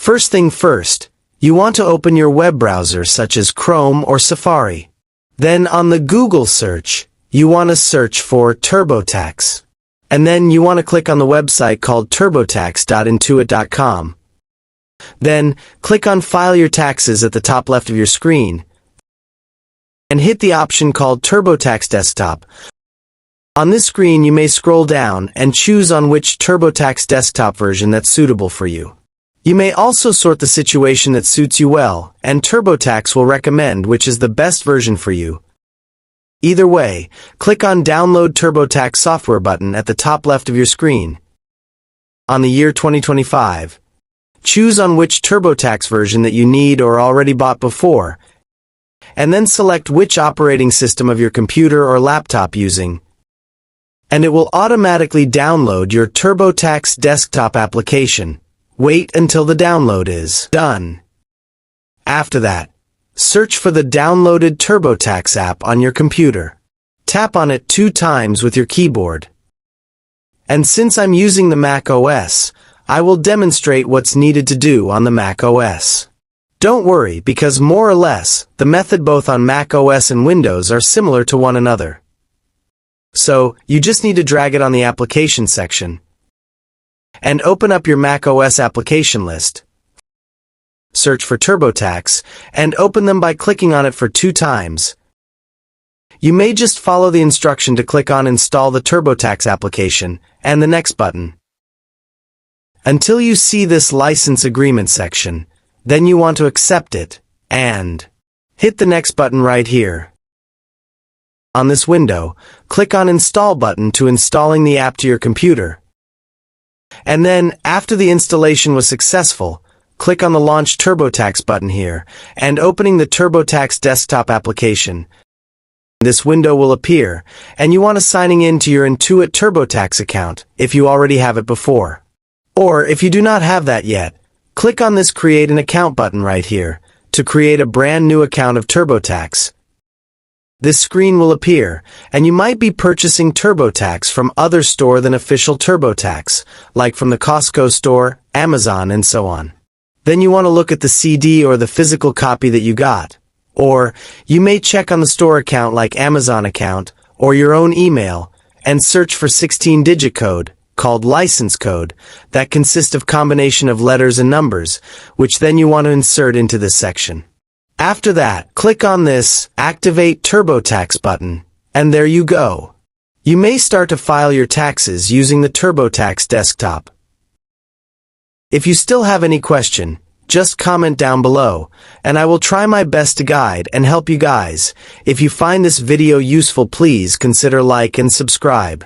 First thing first, you want to open your web browser such as Chrome or Safari. Then on the Google search, you want to search for TurboTax. And then you want to click on the website called turbotax.intuit.com. Then, click on File Your Taxes at the top left of your screen, and hit the option called TurboTax Desktop. On this screen you may scroll down and choose on which TurboTax desktop version that's suitable for you. You may also sort the situation that suits you well, and TurboTax will recommend which is the best version for you. Either way, click on Download TurboTax Software button at the top left of your screen. On the year 2025, choose on which TurboTax version that you need or already bought before, and then select which operating system of your computer or laptop using, and it will automatically download your TurboTax desktop application. Wait until the download is done. After that, search for the downloaded TurboTax app on your computer. Tap on it 2 times with your keyboard. And since I'm using the Mac OS, I will demonstrate what's needed to do on the Mac OS. Don't worry, because more or less, the method both on Mac OS and Windows are similar to one another. So, you just need to drag it on the application section, and open up your Mac OS application list. Search for TurboTax, and open them by clicking on it for 2 times. You may just follow the instruction to click on Install the TurboTax application, and the Next button, until you see this License Agreement section. Then you want to accept it, and hit the Next button right here. On this window, click on Install button to installing the app to your computer. And then, after the installation was successful, click on the Launch TurboTax button here, and opening the TurboTax desktop application. This window will appear, and you want to signing in to your Intuit TurboTax account, if you already have it before. Or, if you do not have that yet, click on this Create an Account button right here, to create a brand new account of TurboTax. This screen will appear, and you might be purchasing TurboTax from other store than official TurboTax, like from the Costco store, Amazon, and so on. Then you want to look at the CD or the physical copy that you got. Or, you may check on the store account like Amazon account, or your own email, and search for 16-digit code, called license code, that consists of combination of letters and numbers, which then you want to insert into this section. After that, click on this Activate TurboTax button, and there you go. You may start to file your taxes using the TurboTax desktop. If you still have any question, just comment down below, and I will try my best to guide and help you guys. If you find this video useful, please consider like and subscribe.